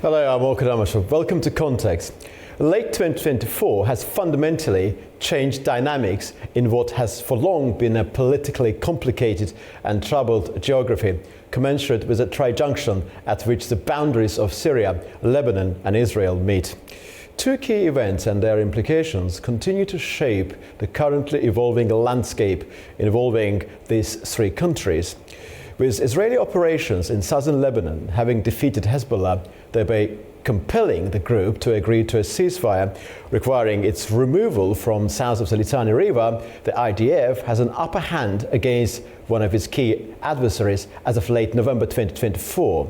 Hello, I'm Orkhan Amashov. Welcome to Context. Late 2024 has fundamentally changed dynamics in what has for long been a politically complicated and troubled geography, commensurate with the Trijunction at which the boundaries of Syria, Lebanon and Israel meet. Two key events and their implications continue to shape the currently evolving landscape involving these three countries. With Israeli operations in southern Lebanon having defeated Hezbollah, thereby compelling the group to agree to a ceasefire requiring its removal from south of the Litani River, the IDF has an upper hand against one of its key adversaries as of late November 2024.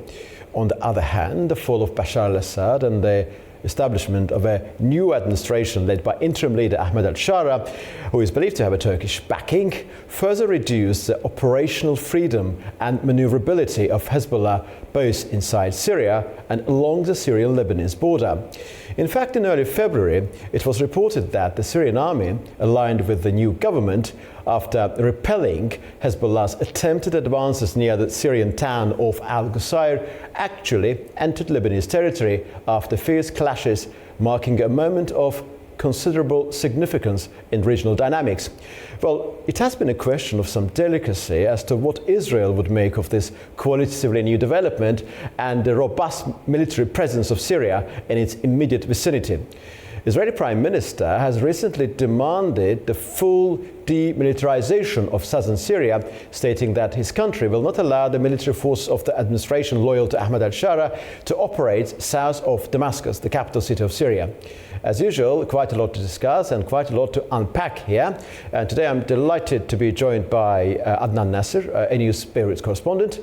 On the other hand, the fall of Bashar al-Assad and the establishment of a new administration led by interim leader Ahmed al-Shara, who is believed to have a Turkish backing, further reduced the operational freedom and maneuverability of Hezbollah both inside Syria and along the Syrian-Lebanese border. In fact, in early February, it was reported that the Syrian army, aligned with the new government, after repelling Hezbollah's attempted advances near the Syrian town of Al-Qusayr, actually entered Lebanese territory after fierce clashes, marking a moment of considerable significance in regional dynamics. Well, it has been a question of some delicacy as to what Israel would make of this qualitatively new development and the robust military presence of Syria in its immediate vicinity. Israeli Prime Minister has recently demanded the full demilitarization of southern Syria, stating that his country will not allow the military forces of the administration loyal to Ahmed al-Shara to operate south of Damascus, the capital city of Syria. As usual, quite a lot to discuss and quite a lot to unpack here. And today I'm delighted to be joined by Adnan Nasser, a news Beirut correspondent,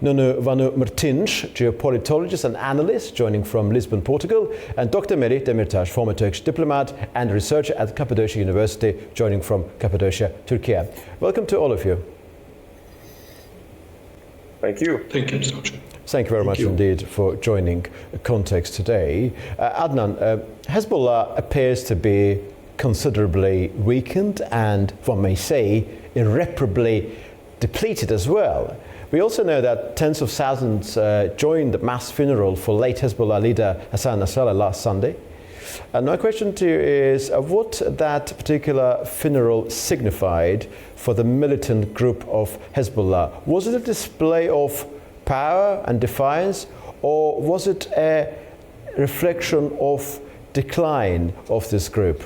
Nuno Vanu Martins, geopolitologist and analyst, joining from Lisbon, Portugal, and Dr. Meri Demirtas, former Turkish diplomat and researcher at Cappadocia University, joining from Cappadocia, Turkey. Welcome to all of you. Thank you. Thank you, Mr. Chair. Thank you very much indeed for joining Context today. Adnan, Hezbollah appears to be considerably weakened and, one may say, irreparably depleted as well. We also know that tens of thousands joined the mass funeral for late Hezbollah leader Hassan Nasrallah last Sunday. And my question to you is what that particular funeral signified for the militant group of Hezbollah. Was it a display of power and defiance, or was it a reflection of decline of this group?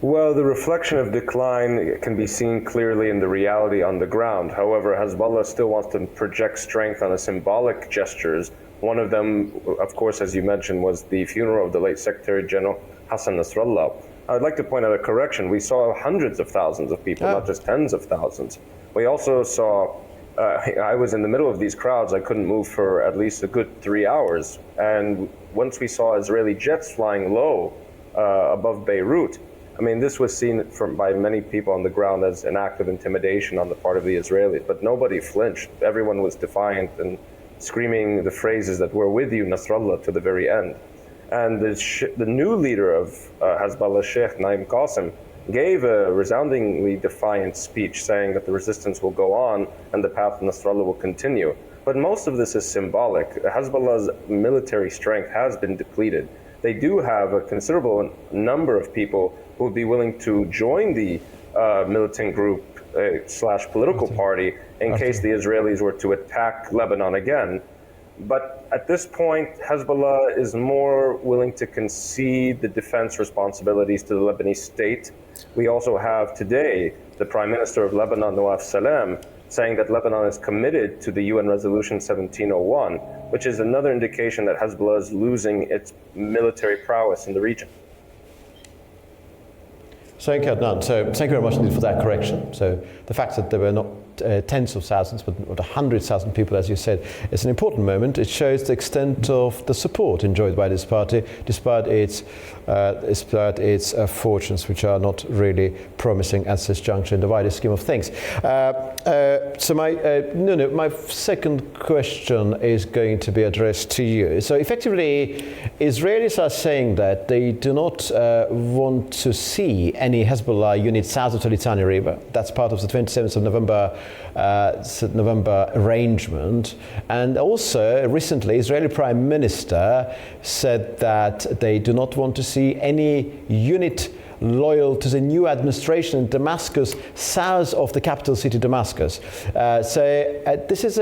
Well, the reflection of decline can be seen clearly in the reality on the ground. However, Hezbollah still wants to project strength on a symbolic gestures. One of them, of course, as you mentioned, was the funeral of the late Secretary General Hassan Nasrallah. I would like to point out a correction. We saw hundreds of thousands of people, not just tens of thousands. We also saw, I was in the middle of these crowds. I couldn't move for at least a good 3 hours. And once we saw Israeli jets flying low above Beirut, I mean, this was seen by many people on the ground as an act of intimidation on the part of the Israelis, but nobody flinched. Everyone was defiant and screaming the phrases that "we're with you, Nasrallah," to the very end. And the new leader of Hezbollah, Sheikh Naim Qassem, gave a resoundingly defiant speech saying that the resistance will go on and the path of Nasrallah will continue. But most of this is symbolic. Hezbollah's military strength has been depleted. They do have a considerable number of people who would be willing to join the militant group / political party in case the Israelis were to attack Lebanon again. But at this point, Hezbollah is more willing to concede the defense responsibilities to the Lebanese state. We also have today the Prime Minister of Lebanon, Nawaf Salam, saying that Lebanon is committed to the UN Resolution 1701, which is another indication that Hezbollah is losing its military prowess in the region. Thank you, Adnan. So thank you very much indeed for that correction. So the fact that there were not tens of thousands, but 100,000 people, as you said, is an important moment. It shows the extent of the support enjoyed by this party, despite its fortunes, which are not really promising at this juncture in the wider scheme of things. So my second question is going to be addressed to you. So effectively, Israelis are saying that they do not want to see any Hezbollah unit south of the Litani River. That's part of the 27th of November November arrangement. And also recently, Israeli Prime Minister said that they do not want to see any unit loyal to the new administration in Damascus, south of the capital city Damascus. This is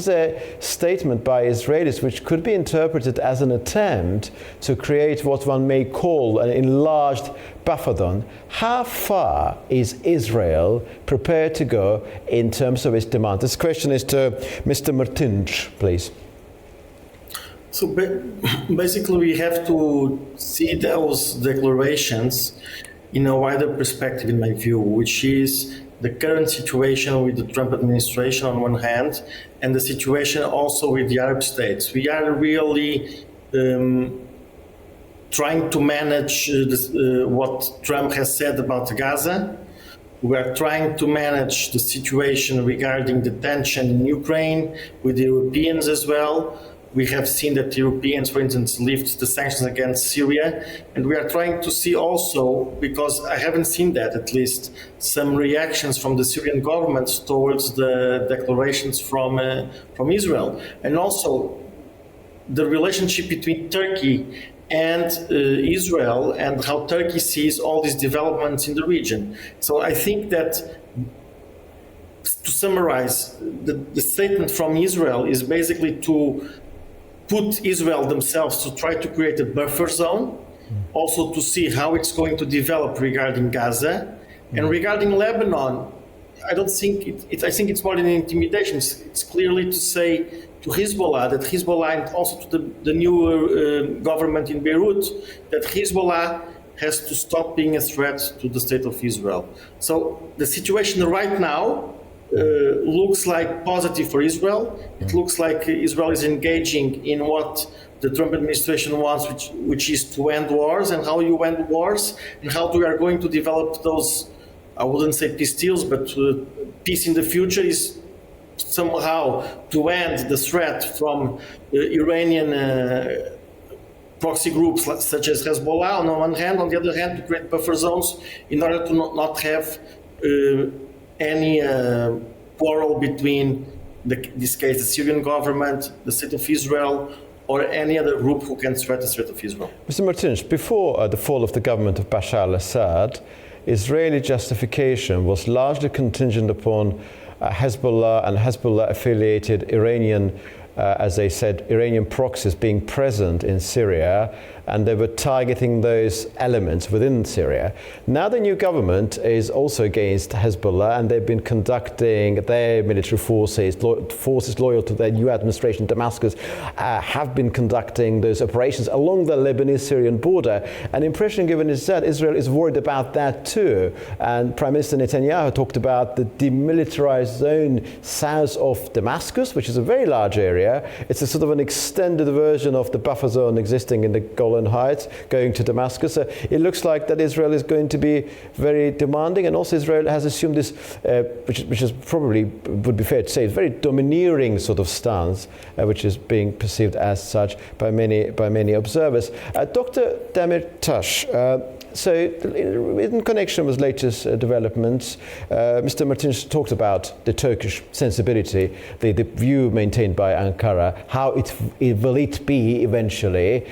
a statement by Israelis which could be interpreted as an attempt to create what one may call an enlarged buffer zone. How far is Israel prepared to go in terms of its demand? This question is to Mr. Martins, please. So basically, we have to see those declarations in a wider perspective, in my view, which is the current situation with the Trump administration on one hand, and the situation also with the Arab states. We are really trying to manage what Trump has said about Gaza. We are trying to manage the situation regarding the tension in Ukraine with the Europeans as well. We have seen that the Europeans, for instance, lift the sanctions against Syria. And we are trying to see also, because I haven't seen that at least, some reactions from the Syrian government towards the declarations from Israel. And also the relationship between Turkey and Israel and how Turkey sees all these developments in the region. So I think that, to summarize, the statement from Israel is basically to put Israel themselves to try to create a buffer zone, also to see how it's going to develop regarding Gaza. And regarding Lebanon, I don't think I think it's more than intimidation. It's clearly to say to Hezbollah that Hezbollah, and also to the new government in Beirut, that Hezbollah has to stop being a threat to the state of Israel. So the situation right now looks like positive for Israel. It looks like Israel is engaging in what the Trump administration wants, which is to end wars, and how you end wars, and how we are going to develop those, I wouldn't say peace deals, but peace in the future is somehow to end the threat from Iranian proxy groups such as Hezbollah on one hand, on the other hand to create buffer zones in order to not have any quarrel between, this case, the Syrian government, the state of Israel, or any other group who can threaten the state of Israel. Mr. Martins, before the fall of the government of Bashar al-Assad, Israeli justification was largely contingent upon Hezbollah and Hezbollah-affiliated Iranian, as they said, Iranian proxies being present in Syria, and they were targeting those elements within Syria. Now the new government is also against Hezbollah, and they've been conducting their military forces loyal to their new administration in Damascus, have been conducting those operations along the Lebanese-Syrian border. An impression given is that Israel is worried about that too. And Prime Minister Netanyahu talked about the demilitarized zone south of Damascus, which is a very large area. It's a sort of an extended version of the buffer zone existing in the Golan Heights going to Damascus. So it looks like that Israel is going to be very demanding, and also Israel has assumed this, which is probably, would be fair to say, a very domineering sort of stance, which is being perceived as such by many observers. Dr. Demirtas, so in connection with latest developments, Mr. Martins talked about the Turkish sensibility, the view maintained by Ankara, how will it be eventually.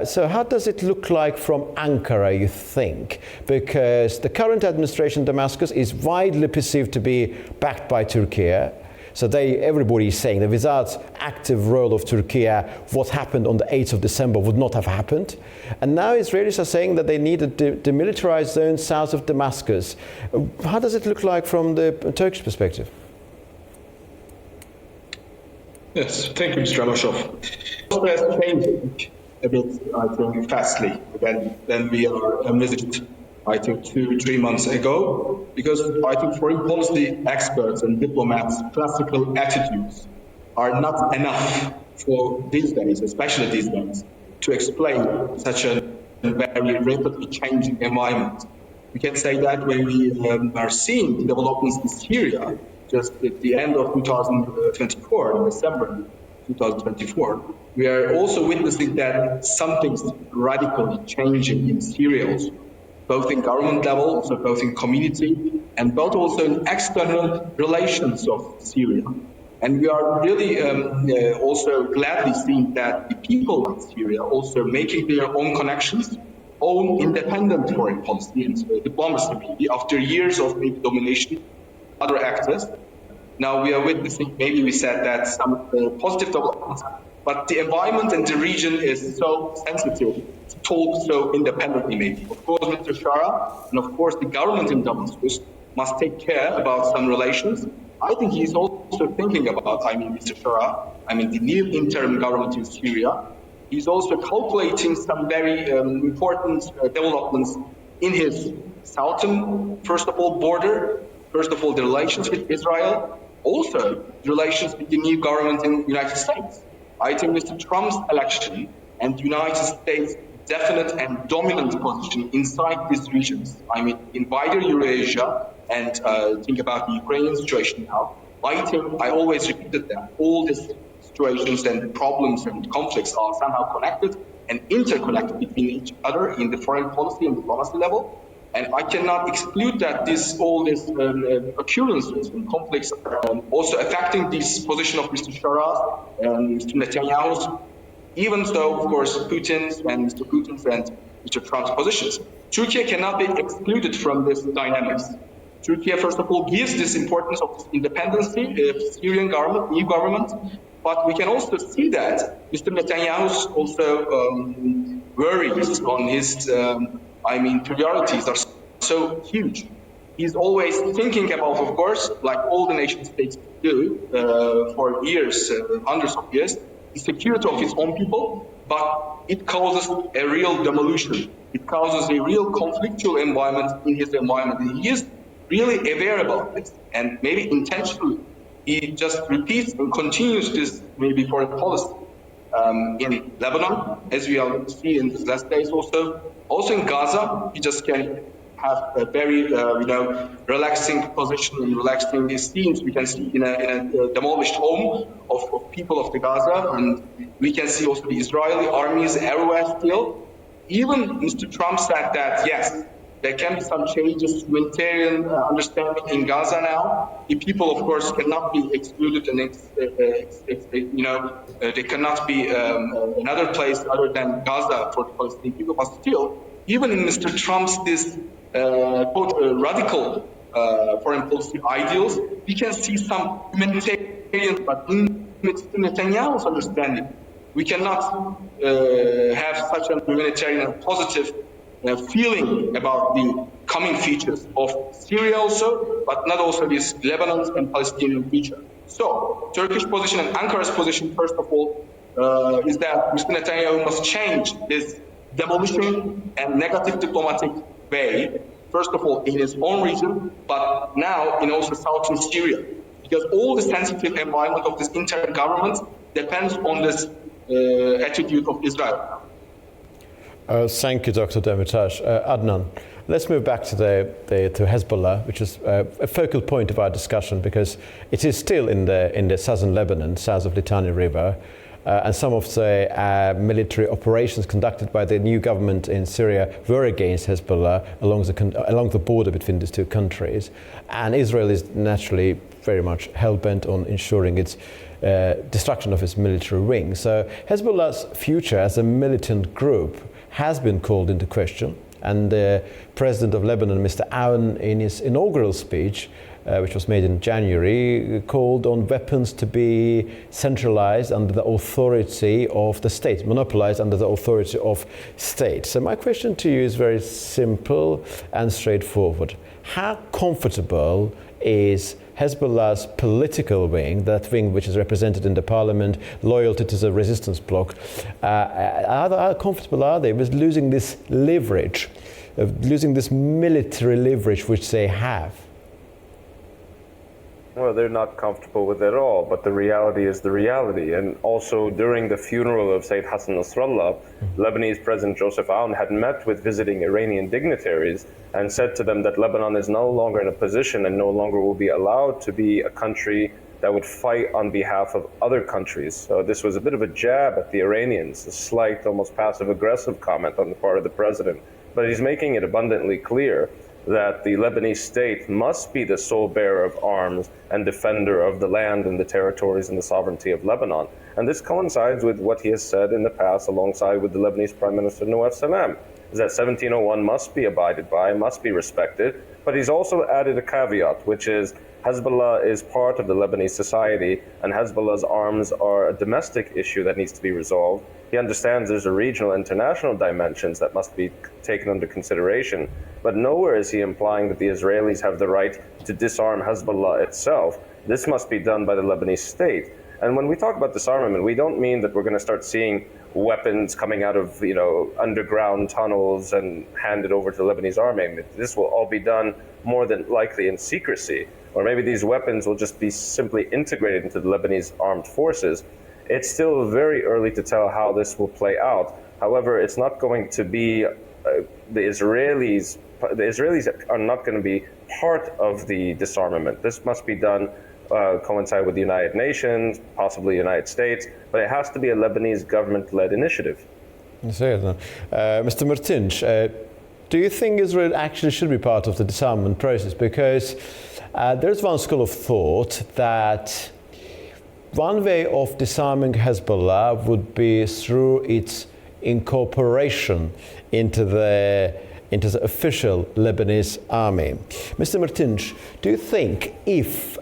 So how does it look like from Ankara, you think? Because the current administration in Damascus is widely perceived to be backed by Turkey. So everybody is saying that without active role of Turkey, what happened on the 8th of December would not have happened. And now Israelis are saying that they need a demilitarized zone south of Damascus. How does it look like from the Turkish perspective? Yes, thank you, Mr. Amashov. It's changing a bit, I think, fastly when we are envisaged, I think, 2-3 months ago, because I think foreign policy experts and diplomats' classical attitudes are not enough for these days, especially these days, to explain such a very rapidly changing environment. We can say that when we are seeing developments in Syria, just at the end of 2024, in December 2024, we are also witnessing that something's radically changing in Syria also, both in government level, also both in community and both also in external relations of Syria. And we are really also gladly seeing that the people of Syria also making their own connections, own independent foreign policy and diplomacy, maybe after years of maybe domination, other actors. Now we are witnessing, maybe we said that some positive developments, but the environment and the region is so sensitive to talk so independently maybe. Of course, Mr. Shara and of course the government in Damascus must take care about some relations. I think he's also thinking about, Mr. Shara, the new interim government in Syria. He's also calculating some very important developments in his southern, first of all, border, first of all, the relations with Israel, also the relations with the new government in the United States. I think Mr. Trump's election and the United States' definite and dominant position inside these regions, in wider Eurasia, and think about the Ukrainian situation now, I think I always repeated that all these situations and problems and conflicts are somehow connected and interconnected between each other in the foreign policy and diplomacy level. And I cannot exclude that all these occurrences and conflicts also affecting this position of Mr. Shara and Mr. Netanyahu's, even though, of course, Putin's and Mr. Trump's positions. Turkey cannot be excluded from this dynamics. Turkey, first of all, gives this importance of independency of Syrian government, new government, but we can also see that Mr. Netanyahu's also worries on his priorities are so huge. He's always thinking about, of course, like all the nation states do for years, hundreds of years, the security of his own people, but it causes a real demolition. It causes a real conflictual environment in his environment. And he is really aware about this, and maybe intentionally, he just repeats and continues this maybe foreign policy. In Lebanon, as we see in the last days also in Gaza, he just can have a very, relaxing position and relaxing scenes. We can see in a demolished home of people of the Gaza, and we can see also the Israeli armies everywhere still. Even Mr. Trump said that, yes, there can be some changes, humanitarian understanding in Gaza now. The people, of course, cannot be excluded, and they cannot be another place other than Gaza for the Palestinian people. But still, even in Mr. Trump's quote radical foreign policy ideals, we can see some humanitarian. But in Mr. Netanyahu's understanding, we cannot have such a humanitarian and positive feeling about the coming futures of Syria also, but not also this Lebanon and Palestinian future. So, Turkish position and Ankara's position, first of all, is that Mr. Netanyahu must change this demolition and negative diplomatic way, first of all, in his own region, but now in also southern Syria, because all the sensitive environment of this interim government depends on this attitude of Israel. Thank you, Dr. Demirtas. Adnan, let's move back to to Hezbollah, which is a focal point of our discussion because it is still in the southern Lebanon, south of Litani River, and some of the military operations conducted by the new government in Syria were against Hezbollah along the border between these two countries. And Israel is naturally very much hell-bent on ensuring its destruction of its military wing. So Hezbollah's future as a militant group has been called into question, and the president of Lebanon, Mr. Aoun, in his inaugural speech, which was made in January, called on weapons to be centralized under the authority of the state, monopolized under the authority of state. So my question to you is very simple and straightforward. How comfortable is Hezbollah's political wing, that wing which is represented in the parliament, loyalty to the resistance bloc, how comfortable are they with losing this leverage, losing this military leverage which they have? Well, they're not comfortable with it at all, but the reality is the reality. And also during the funeral of Sayyid Hassan Nasrallah, Lebanese President Joseph Aoun had met with visiting Iranian dignitaries and said to them that Lebanon is no longer in a position and no longer will be allowed to be a country that would fight on behalf of other countries. So this was a bit of a jab at the Iranians, a slight, almost passive-aggressive comment on the part of the president. But he's making it abundantly clear that the Lebanese state must be the sole bearer of arms and defender of the land and the territories and the sovereignty of Lebanon. And this coincides with what he has said in the past alongside with the Lebanese Prime Minister Nawaf Salam, is that 1701 must be abided by, must be respected. But he's also added a caveat, which is Hezbollah is part of the Lebanese society, and Hezbollah's arms are a domestic issue that needs to be resolved. He understands there's a regional, international dimensions that must be taken under consideration, but nowhere is he implying that the Israelis have the right to disarm Hezbollah itself. This must be done by the Lebanese state. And when we talk about disarmament, we don't mean that we're going to start seeing weapons coming out of underground tunnels and handed over to the Lebanese army. This will all be done more than likely in secrecy, or maybe these weapons will just be simply integrated into the Lebanese armed forces. It's still very early to tell how this will play out. However, it's not going to be the Israelis are not going to be part of the disarmament. This must be done coincide with the United Nations, possibly the United States, but it has to be a Lebanese government-led initiative. Mr. Martins, do you think Israel actually should be part of the disarmament process? Because there's one school of thought that one way of disarming Hezbollah would be through its incorporation into the official Lebanese army. Mr. Martins, do you think if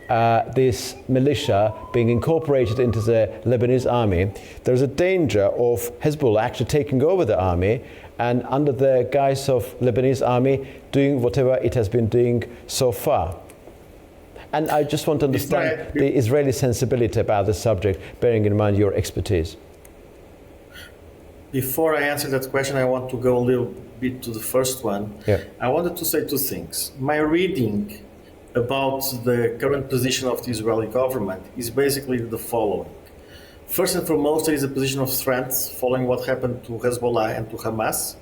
this militia being incorporated into the Lebanese army, there's a danger of Hezbollah actually taking over the army and under the guise of Lebanese army doing whatever it has been doing so far? And I just want to understand the Israeli sensibility about this subject, bearing in mind your expertise. Before I answer that question, I want to go a little bit to the first one. Yeah. I wanted to say two things. My reading about the current position of the Israeli government is basically the following. First and foremost, there is a position of strength following what happened to Hezbollah and to Hamas.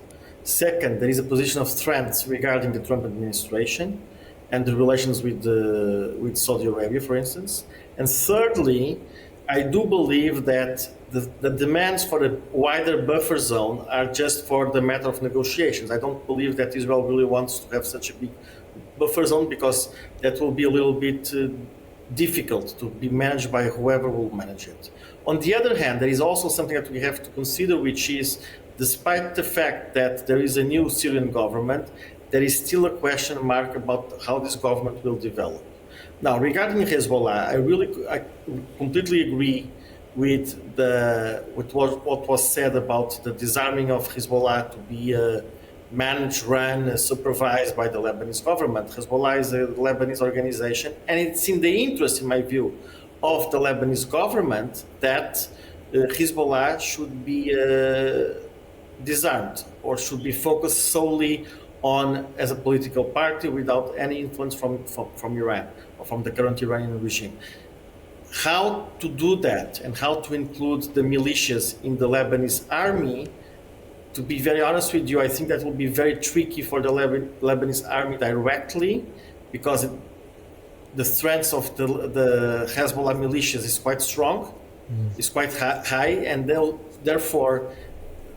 Second, there is a position of strength regarding the Trump administration and the relations with Saudi Arabia, for instance. And thirdly, I do believe that the demands for a wider buffer zone are just for the matter of negotiations. I don't believe that Israel really wants to have such a big buffer zone, because that will be a little bit difficult to be managed by whoever will manage it. On the other hand, there is also something that we have to consider, which is, despite the fact that there is a new Syrian government, there is still a question mark about how this government will develop. Now, regarding Hezbollah, I completely agree with what was said about the disarming of Hezbollah to be managed, run, supervised by the Lebanese government. Hezbollah is a Lebanese organization, and it's in the interest, in my view, of the Lebanese government that Hezbollah should be disarmed, or should be focused solely on as a political party without any influence from Iran or from the current Iranian regime. How to do that and how to include the militias in the Lebanese army, to be very honest with you, I think that will be very tricky for the Lebanese army directly, because the strength of the Hezbollah militias is quite strong, is quite high, and therefore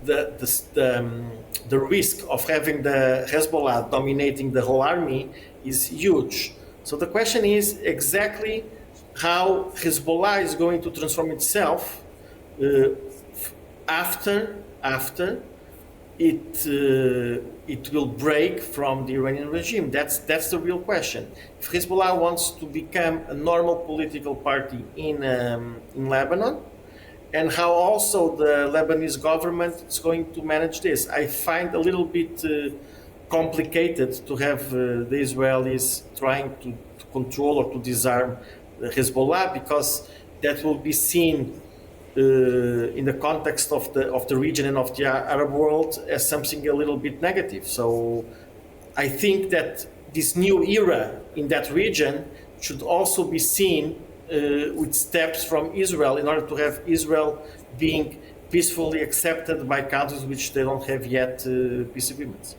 the risk of having the Hezbollah dominating the whole army is huge. So the question is exactly how Hezbollah is going to transform itself after it will break from the Iranian regime. That's the real question. If Hezbollah wants to become a normal political party in Lebanon, and how also the Lebanese government is going to manage this. I find a little bit complicated to have the Israelis trying to control or to disarm Hezbollah, because that will be seen in the context of the region and of the Arab world as something a little bit negative. So I think that this new era in that region should also be seen with steps from Israel in order to have Israel being peacefully accepted by countries which they don't have yet peace agreements.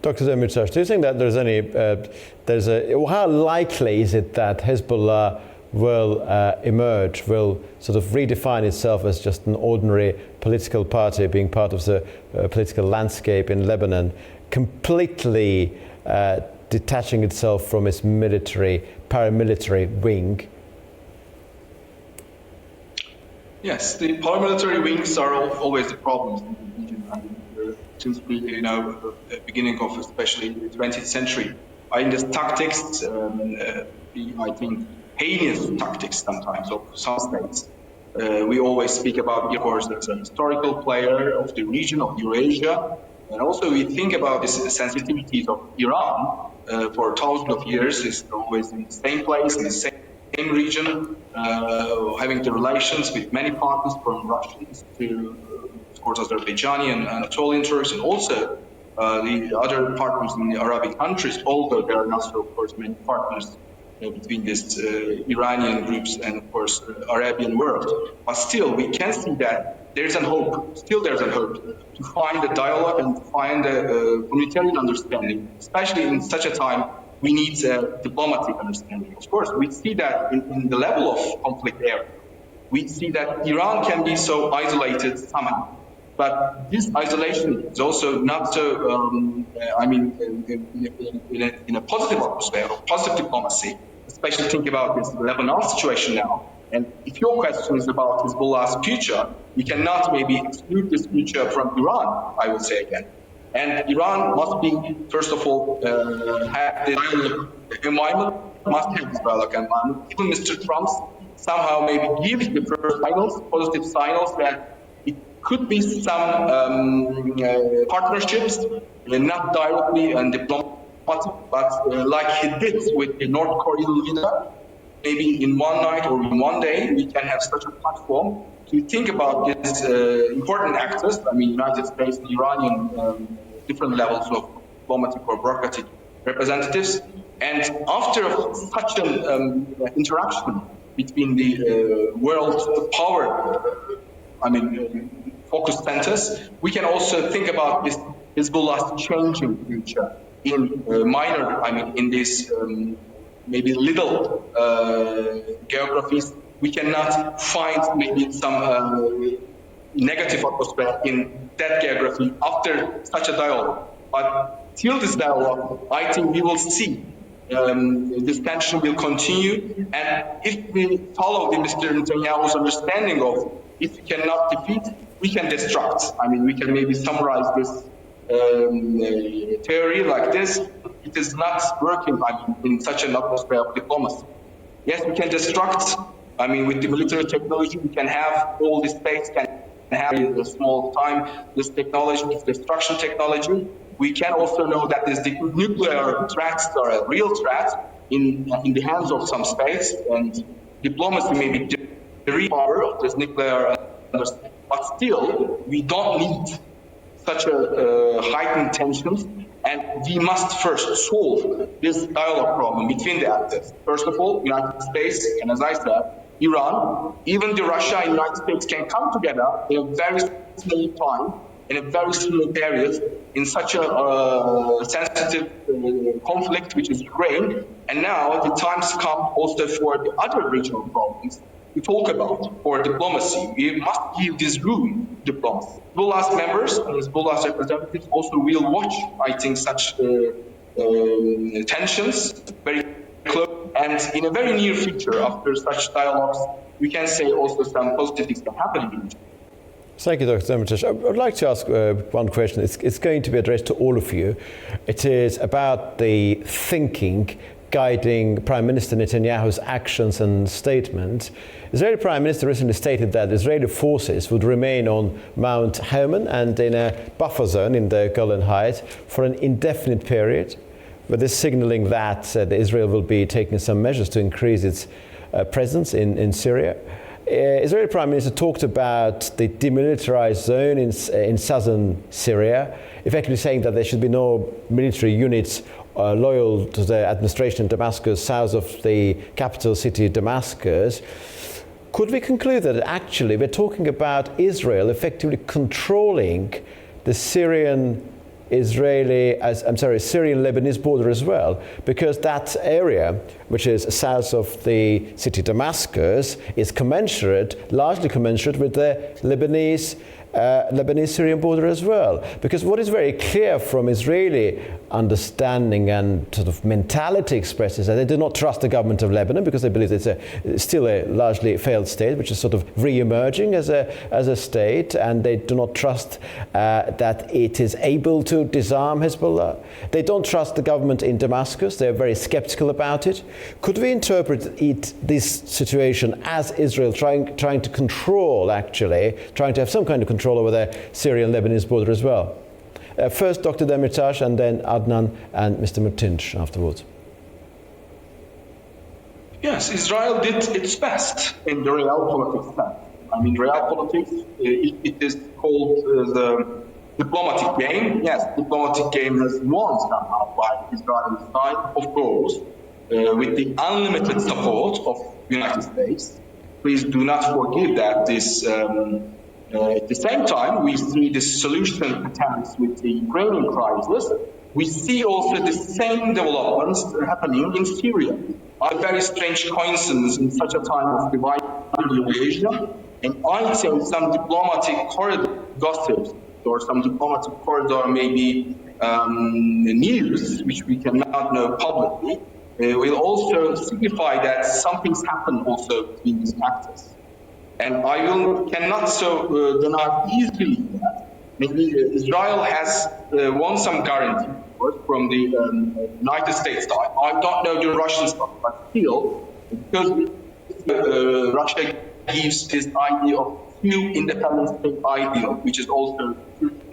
Dr. Demirtas, do you think that how likely is it that Hezbollah will emerge, will sort of redefine itself as just an ordinary political party being part of the political landscape in Lebanon completely detaching itself from its paramilitary wing? Yes, the paramilitary wings are always the problems in the region. Since the beginning of especially the 20th century, I think the tactics, I think heinous tactics sometimes of some states. We always speak about, of course, as a historical player of the region of Eurasia, and also we think about this sensitivities of Iran for thousands of years. It's always in the same place, in the same region, having the relations with many partners from Russians to, of course, Azerbaijani and Anatolian Turks, and also the other partners in the Arabic countries, although there are not, of course, many partners between these Iranian groups and, of course, Arabian world. But still, we can see that there's a hope, there's a hope to find a dialogue and find a humanitarian understanding, especially in such a time. We need diplomatic understanding. Of course, we see that in the level of conflict area. We see that Iran can be so isolated somehow. But this isolation is also not so, in a positive atmosphere, or positive diplomacy, especially think about this Lebanon situation now. And if your question is about Hezbollah's future, we cannot maybe exclude this future from Iran, I would say again. And Iran must be, first of all, have the dialogue environment, must have this dialogue environment. Even Mr. Trump somehow maybe gives the first signals, positive signals that it could be some partnerships, not directly and diplomatic, but like he did with the North Korean leader, maybe in one night or in one day, we can have such a platform to think about these important actors, United States and Iranian different levels of diplomatic or bureaucratic representatives. And after such an interaction between the world power, focus centers, we can also think about this Hezbollah's changing future in in this maybe little geographies. We cannot find maybe some negative atmosphere in that geography after such a dialogue. But till this dialogue, I think we will see this tension will continue. And if we follow the Mr. Netanyahu's understanding of if we cannot defeat, we can destruct. We can maybe summarize this theory like this. It is not working in such an atmosphere of diplomacy. Yes, we can destruct. With the military technology, we can have all the states can have in a small time this technology, this destruction technology. We can also know that the nuclear threats are a real threat in the hands of some states, and diplomacy may be the real power of this nuclear. But still, we don't need such a heightened tensions, and we must first solve this dialogue problem between the actors. First of all, United States, and as I said, Iran, even the Russia and United States can come together in a very small time, in a very small period, in such a sensitive conflict, which is Ukraine. And now the time's come also for the other regional problems to talk about for diplomacy. We must give this room to diplomacy. Hezbollah's members and Hezbollah's representatives also will watch, I think, such tensions very close. And in a very near future, after such dialogues, we can say also some positive things can happen in the region. Thank you, Dr. Demirtas. I would like to ask one question. It's going to be addressed to all of you. It is about the thinking guiding Prime Minister Netanyahu's actions and statements. Israeli Prime Minister recently stated that Israeli forces would remain on Mount Hermon and in a buffer zone in the Golan Heights for an indefinite period, with this signaling that Israel will be taking some measures to increase its presence in Syria. Israeli Prime Minister talked about the demilitarized zone in southern Syria, effectively saying that there should be no military units loyal to the administration in Damascus, south of the capital city, Damascus. Could we conclude that actually we're talking about Israel effectively controlling the Syrian-Lebanese border as well, because that area, which is south of the city Damascus, is largely commensurate with the Lebanese Lebanese-Syrian border as well. Because what is very clear from Israeli understanding and sort of mentality expressed is that they do not trust the government of Lebanon because they believe it's still a largely failed state, which is sort of re-emerging as a state, and they do not trust that it is able to disarm Hezbollah. They don't trust the government in Damascus. They're very skeptical about it. Could we interpret this situation as Israel trying to control, actually, trying to have some kind of control over the Syrian-Lebanese border as well? First Dr. Demirtas and then Adnan and Mr. Mutinch afterwards. Yes, Israel did its best in the real politics sense. I mean, real politics, it is called the diplomatic game. Yes, diplomatic game has won somehow by Israel's side, of course, with the unlimited support of the United States. Please do not forget that this. At the same time, we see the solution attempts with the Ukrainian crisis. We see also the same developments happening in Syria. A very strange coincidence in such a time of divided Asia. And I think some diplomatic corridor gossips or some diplomatic corridor maybe news, which we cannot know publicly, will also signify that something's happened also between these actors. And I cannot so deny easily that maybe Israel has won some guarantee, of course, from the United States side. I don't know the Russian side, but still, because Russia gives this idea of two independent state ideal, which is also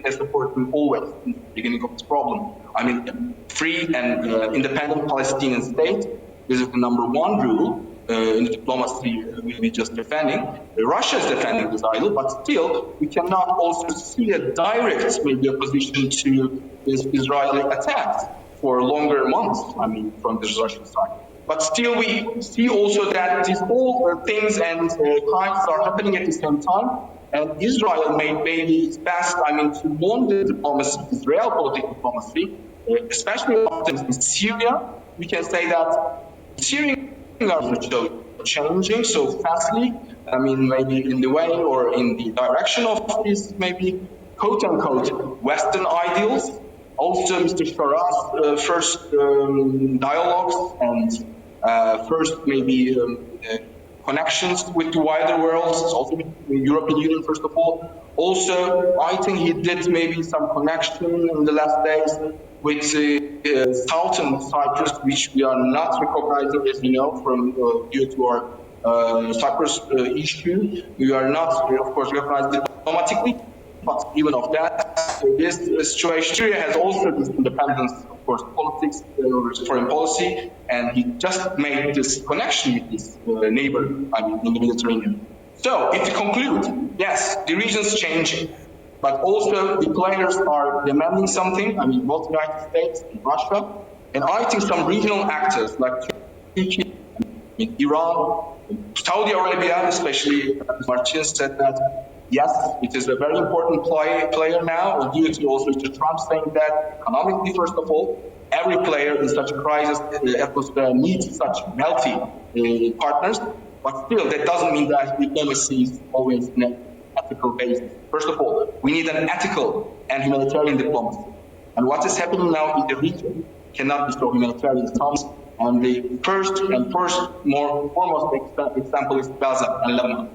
has supported always in the beginning of this problem. I mean, free and independent Palestinian state. This is the number one rule. In the diplomacy we're just defending. Russia is defending this ideal, but still we cannot also see a direct maybe opposition to this Israeli attack for longer months, I mean, from the Russian side. But still we see also that these all things and crimes are happening at the same time, and Israel made maybe its best, I mean, to warn the diplomacy, Israel political diplomacy, especially in Syria. We can say that Syria are changing so fastly, I mean, maybe in the way or in the direction of these maybe quote-unquote Western ideals. Also, Mr. Shara's first dialogues and first maybe connections with the wider world, also with the European Union, first of all. Also, I think he did maybe some connection in the last days with Southern Cyprus, which we are not recognizing, as you know, from due to our Cyprus issue. We are not, of course, recognized diplomatically, but even of that, this situation, Syria has also this independence, of course, politics, foreign policy, and he just made this connection with his neighbor, I mean, in the Mediterranean. So, if we conclude, yes, the region's changing. But also the players are demanding something, I mean, both the United States and Russia. And I think some regional actors like Turkey, Iran, Saudi Arabia, especially Martin said that, yes, it is a very important player now, due to also to Trump saying that economically, first of all, every player in such a crisis atmosphere needs such healthy partners. But still, that doesn't mean that diplomacy is always in an ethical basis. First of all, we need an ethical and humanitarian diplomacy. And what is happening now in the region cannot be so humanitarian terms. And the first foremost example is Gaza and Lebanon.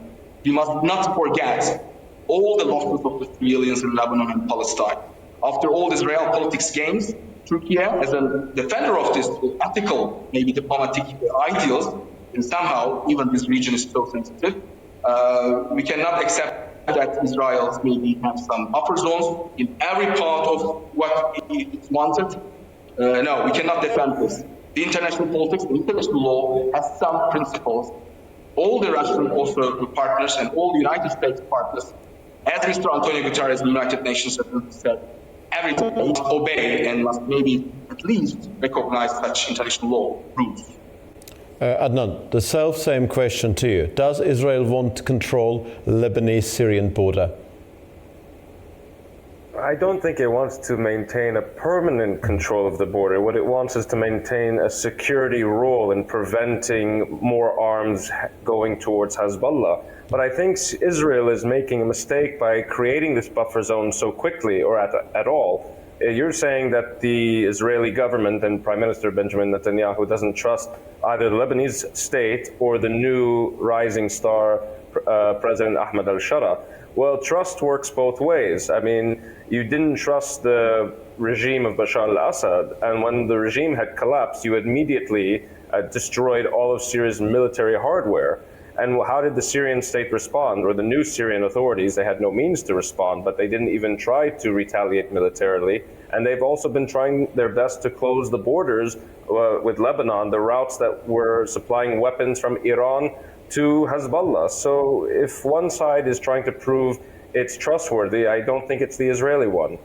We must not forget all the losses of the civilians in Lebanon and Palestine. After all these real politics games, Turkey, as a defender of this ethical, maybe diplomatic ideals, and somehow even this region is so sensitive, we cannot accept that Israel maybe have some buffer zones in every part of what it wanted. No, we cannot defend this. The international politics, the international law has some principles. All the Russian also partners and all the United States partners, as Mr. Antonio Guterres, the United Nations said, everything must obey and must maybe at least recognize such international law rules. Adnan, the same question to you. Does Israel want to control Lebanese-Syrian border? I I don't think it wants to maintain a permanent control of the border. What it wants is to maintain a security role in preventing more arms going towards Hezbollah. But I think Israel is making a mistake by creating this buffer zone so quickly or at all. You're saying that the Israeli government and Prime Minister Benjamin Netanyahu doesn't trust either the Lebanese state or the new rising star President Ahmed al-Shara. Well, trust works both ways. I mean, you didn't trust the regime of Bashar al-Assad, and when the regime had collapsed, you immediately destroyed all of Syria's military hardware. And how did the Syrian state respond, or the new Syrian authorities? They had no means to respond, but they didn't even try to retaliate militarily. And they've also been trying their best to close the borders with Lebanon, the routes that were supplying weapons from Iran to Hezbollah. So if one side is trying to prove it's trustworthy, I don't think it's the Israeli one.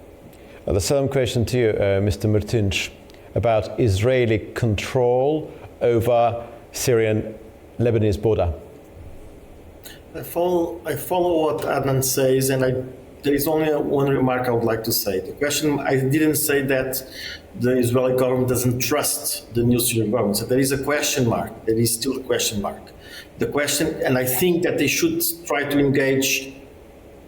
The same question to you, Mr. Mertinch, about Israeli control over Syrian-Lebanese border. I follow what Adnan says, and there is only one remark I would like to say. The question, I didn't say that the Israeli government doesn't trust the new Syrian government. So there is a question mark. There is still a question mark. The question, and I think that they should try to engage,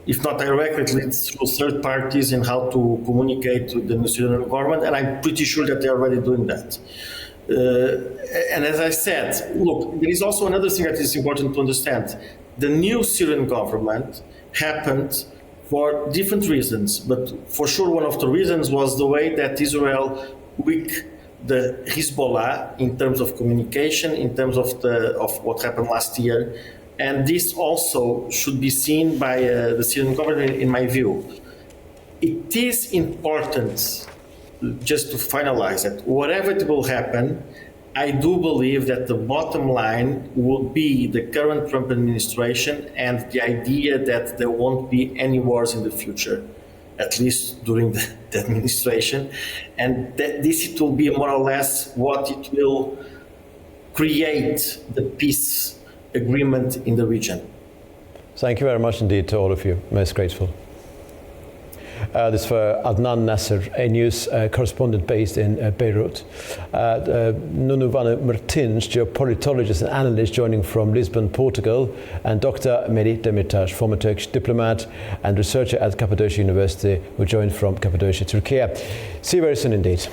if not directly, through third parties in how to communicate with the new Syrian government, and I'm pretty sure that they're already doing that. And as I said, look, there is also another thing that is important to understand. The new Syrian government happened for different reasons, but for sure one of the reasons was the way that Israel weakened the Hezbollah in terms of communication, in terms of what happened last year. And this also should be seen by the Syrian government, in my view. It is important, just to finalize it, whatever it will happen, I do believe that the bottom line will be the current Trump administration and the idea that there won't be any wars in the future, at least during the administration. And that it will be more or less what it will create the peace agreement in the region. Thank you very much indeed to all of you. Most grateful. This for Adnan Nasser, a news correspondent based in Beirut. Nunuvana Mertinch, geopolitologist and analyst joining from Lisbon, Portugal, and Dr. Mehdi Demirtas, former Turkish diplomat and researcher at Cappadocia University, who joined from Cappadocia, Turkey. See you very soon indeed.